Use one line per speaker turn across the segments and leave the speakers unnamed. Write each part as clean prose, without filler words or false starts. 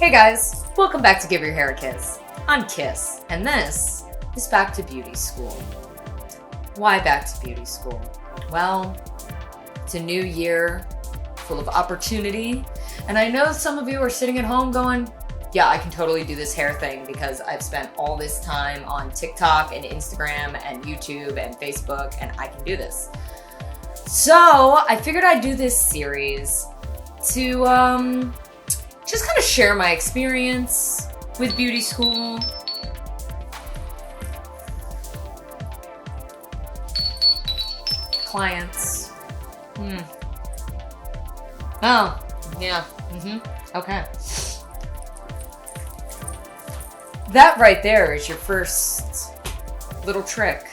Hey guys, welcome back to Give Your Hair a Kiss. I'm Kiss, and this is Back to Beauty School. Why back to beauty school? Well, it's a new year full of opportunity, and I know some of you are sitting at home going, yeah, I can totally do this hair thing because I've spent all this time on TikTok and Instagram and YouTube and Facebook, and I can do this. So I figured I'd do this series to just kind of share my experience with beauty school. Clients. Oh, yeah. Okay. That right there is your first little trick.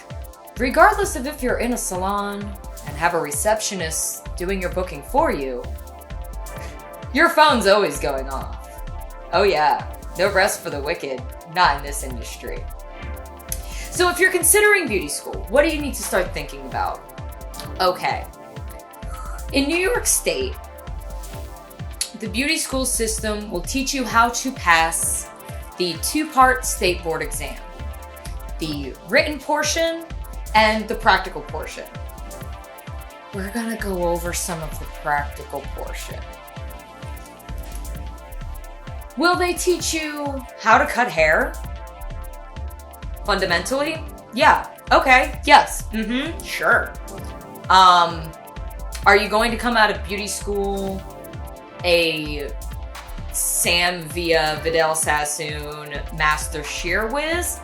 Regardless of if you're in a salon and have a receptionist doing your booking for you, your phone's always going off. Oh yeah, no rest for the wicked, not in this industry. So if you're considering beauty school, what do you need to start thinking about? Okay, in New York State, the beauty school system will teach you how to pass the two-part state board exam, the written portion and the practical portion. We're gonna go over some of the practical portion. Will they teach you how to cut hair? Fundamentally? Yeah. Okay. Yes. Sure. Are you going to come out of beauty school a Sam via Vidal Sassoon Master Shear Whiz?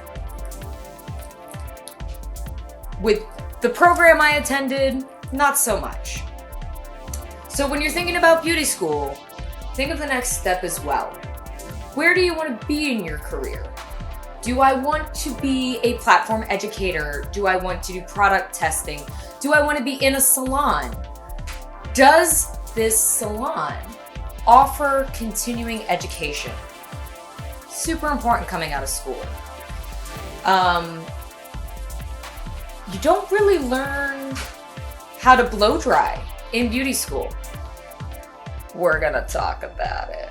With the program I attended, not so much. So when you're thinking about beauty school, think of the next step as well. Where do you want to be in your career? Do I want to be a platform educator? Do I want to do product testing? Do I want to be in a salon? Does this salon offer continuing education? Super important coming out of school. You don't really learn how to blow dry in beauty school. We're gonna talk about it.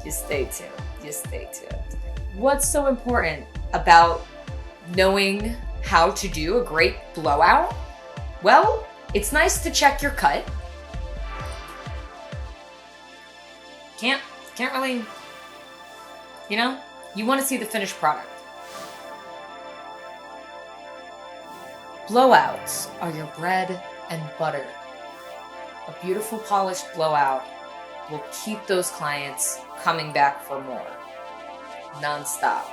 Just stay tuned. What's so important about knowing how to do a great blowout? Well, it's nice to check your cut. Can't really, you want to see the finished product. Blowouts are your bread and butter. A beautiful polished blowout will keep those clients coming back for more. Non-stop.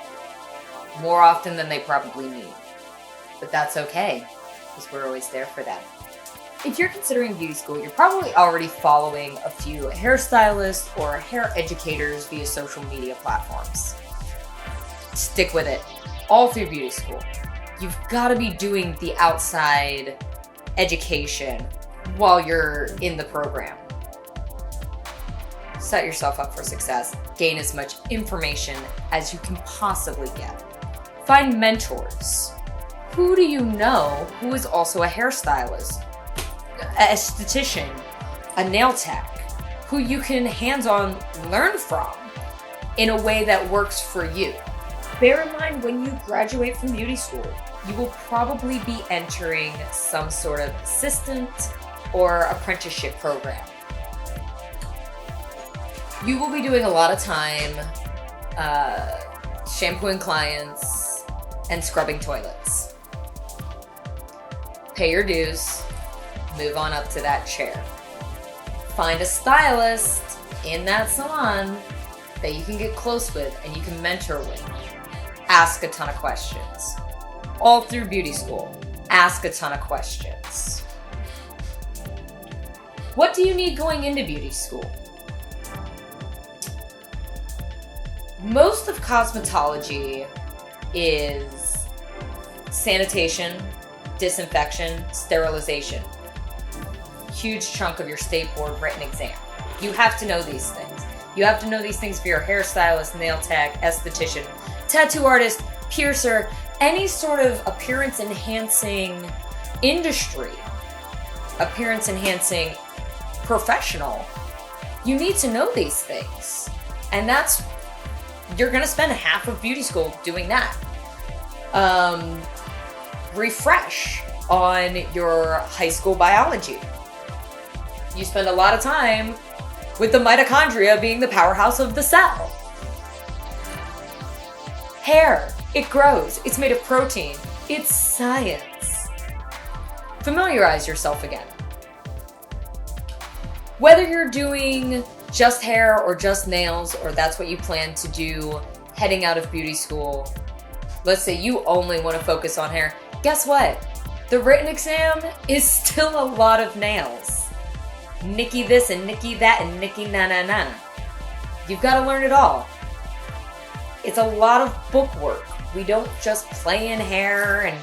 More often than they probably need. But that's okay, because we're always there for them. If you're considering beauty school, you're probably already following a few hairstylists or hair educators via social media platforms. Stick with it. All through beauty school. You've got to be doing the outside education while you're in the program. Set yourself up for success. Gain as much information as you can possibly get. Find mentors. Who do you know who is also a hairstylist, an esthetician, a nail tech, who you can hands-on learn from in a way that works for you? Bear in mind, when you graduate from beauty school, you will probably be entering some sort of assistant or apprenticeship program. You will be doing a lot of time shampooing clients and scrubbing toilets. Pay your dues, move on up to that chair. Find a stylist in that salon that you can get close with and you can mentor with. Ask a ton of questions. All through beauty school, ask a ton of questions. What do you need going into beauty school? Most of cosmetology is sanitation, disinfection, sterilization. Huge chunk of your state board written exam. You have to know these things. You have to know these things for your hairstylist, nail tech, esthetician, tattoo artist, piercer, any sort of appearance enhancing industry, appearance enhancing professional. You need to know these things. And that's you're gonna spend half of beauty school doing that. Refresh on your high school biology. You spend a lot of time with the mitochondria being the powerhouse of the cell. Hair, it grows. It's made of protein. It's science. Familiarize yourself again. Whether you're doing just hair or just nails, or that's what you plan to do heading out of beauty school, let's say you only want to focus on hair, guess what? The written exam is still a lot of nails. Nicky this and Nicky that and Nicky na. You've got to learn it all. It's a lot of book work. We don't just play in hair, and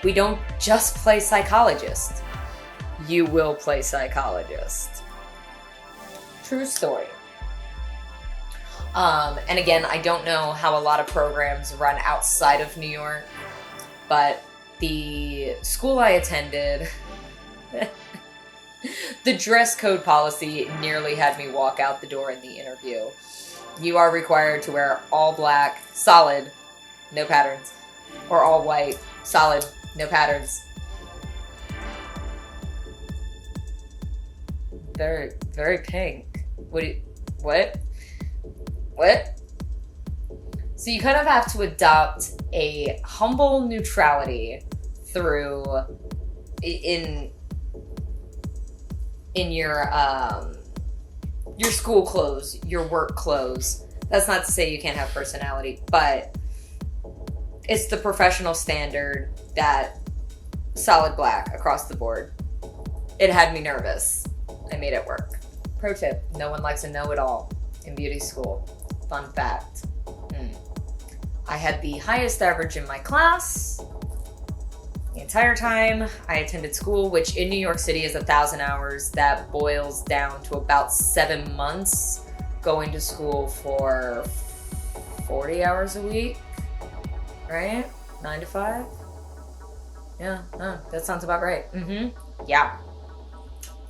we don't just play psychologist. You will play psychologist. True story. And again, I don't know how a lot of programs run outside of New York, but the school I attended, the dress code policy nearly had me walk out the door in the interview. You are required to wear all black, solid, no patterns, or all white, solid, no patterns. Very, very pink. What? So you kind of have to adopt a humble neutrality through in your school clothes, your work clothes. That's not to say you can't have personality, but it's the professional standard that solid black across the board. It had me nervous. I made it work. Pro tip, no one likes a know-it-all in beauty school. Fun fact. I had the highest average in my class the entire time I attended school, which in New York City is 1,000 hours. That boils down to about 7 months going to school for 40 hours a week, right? 9 to 5? Yeah, that sounds about right. Yeah.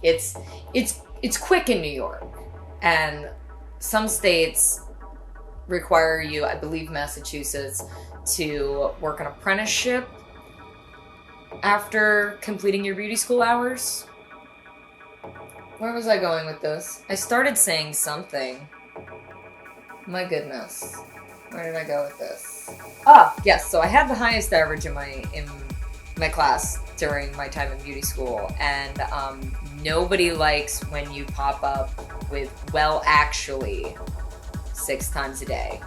It's quick in New York, and some states require you, I believe Massachusetts, to work an apprenticeship after completing your beauty school hours. Where was I going with this? I started saying something. My goodness. Where did I go with this? Yes, so I had the highest average in my class during my time in beauty school, and nobody likes when you pop up with, well, actually, 6 times a day.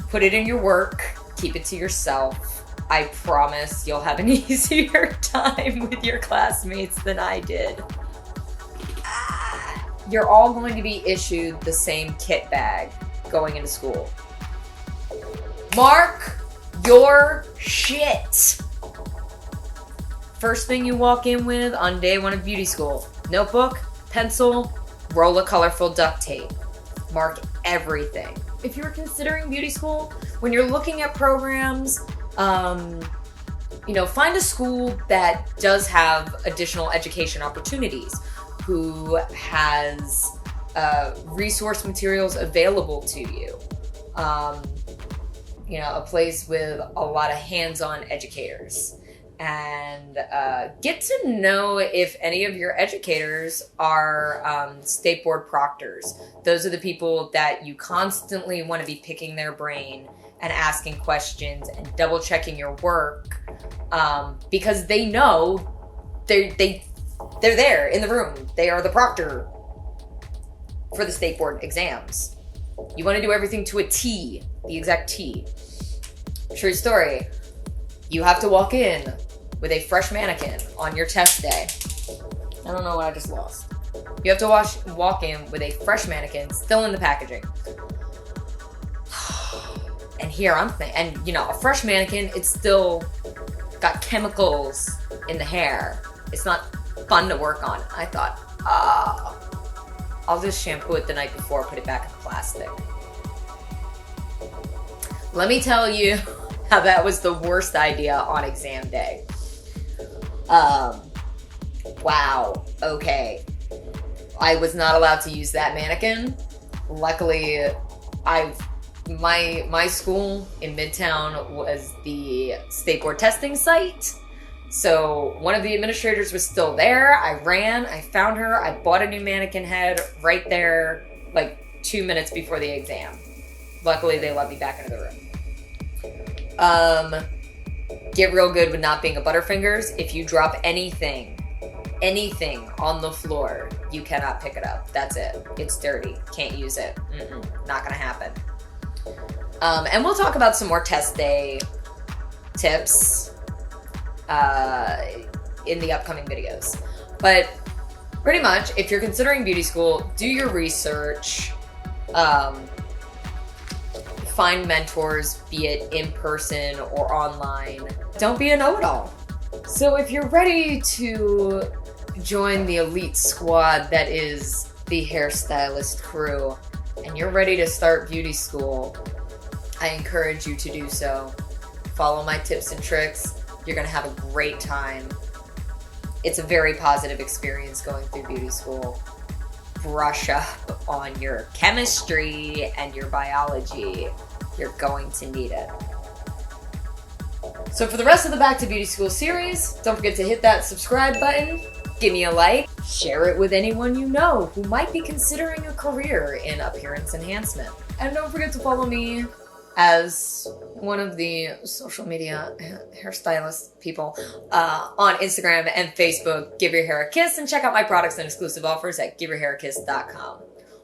Put it in your work, keep it to yourself. I promise you'll have an easier time with your classmates than I did. You're all going to be issued the same kit bag going into school. Mark your shit. First thing you walk in with on day 1 of beauty school: notebook, pencil, roll of colorful duct tape. Mark everything. If you're considering beauty school, when you're looking at programs, find a school that does have additional education opportunities, who has resource materials available to you. A place with a lot of hands-on educators. And get to know if any of your educators are state board proctors. Those are the people that you constantly want to be picking their brain and asking questions and double checking your work, because they know they're there in the room. They are the proctor for the state board exams. You want to do everything to a T, the exact T. True story. You have to walk in with a fresh mannequin on your test day. I don't know what I just lost. You have to walk in with a fresh mannequin still in the packaging. And here I'm thinking, a fresh mannequin, it's still got chemicals in the hair. It's not fun to work on. I thought, I'll just shampoo it the night before, put it back in the plastic. Let me tell you how that was the worst idea on exam day. Wow, okay. I was not allowed to use that mannequin. Luckily, I've My school in Midtown was the state board testing site. So one of the administrators was still there. I ran, I found her, I bought a new mannequin head right there, like 2 minutes before the exam. Luckily, they let me back into the room. Get real good with not being a Butterfingers. If you drop anything on the floor, you cannot pick it up. That's it. It's dirty. Can't use it. Not gonna happen. And we'll talk about some more test day tips in the upcoming videos. But pretty much, if you're considering beauty school, do your research. Find mentors, be it in person or online. Don't be a know-it-all. So if you're ready to join the elite squad that is the hairstylist crew, and you're ready to start beauty school, I encourage you to do so. Follow my tips and tricks. You're gonna have a great time. It's a very positive experience going through beauty school. Brush up on your chemistry and your biology. You're going to need it. So for the rest of the Back to Beauty School series, don't forget to hit that subscribe button, give me a like, share it with anyone you know who might be considering a career in appearance enhancement. And don't forget to follow me as one of the social media hairstylist people on Instagram and Facebook. Give your hair a kiss, and check out my products and exclusive offers at giveyourhairakiss.com.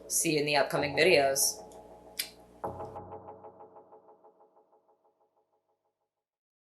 See you in the upcoming videos.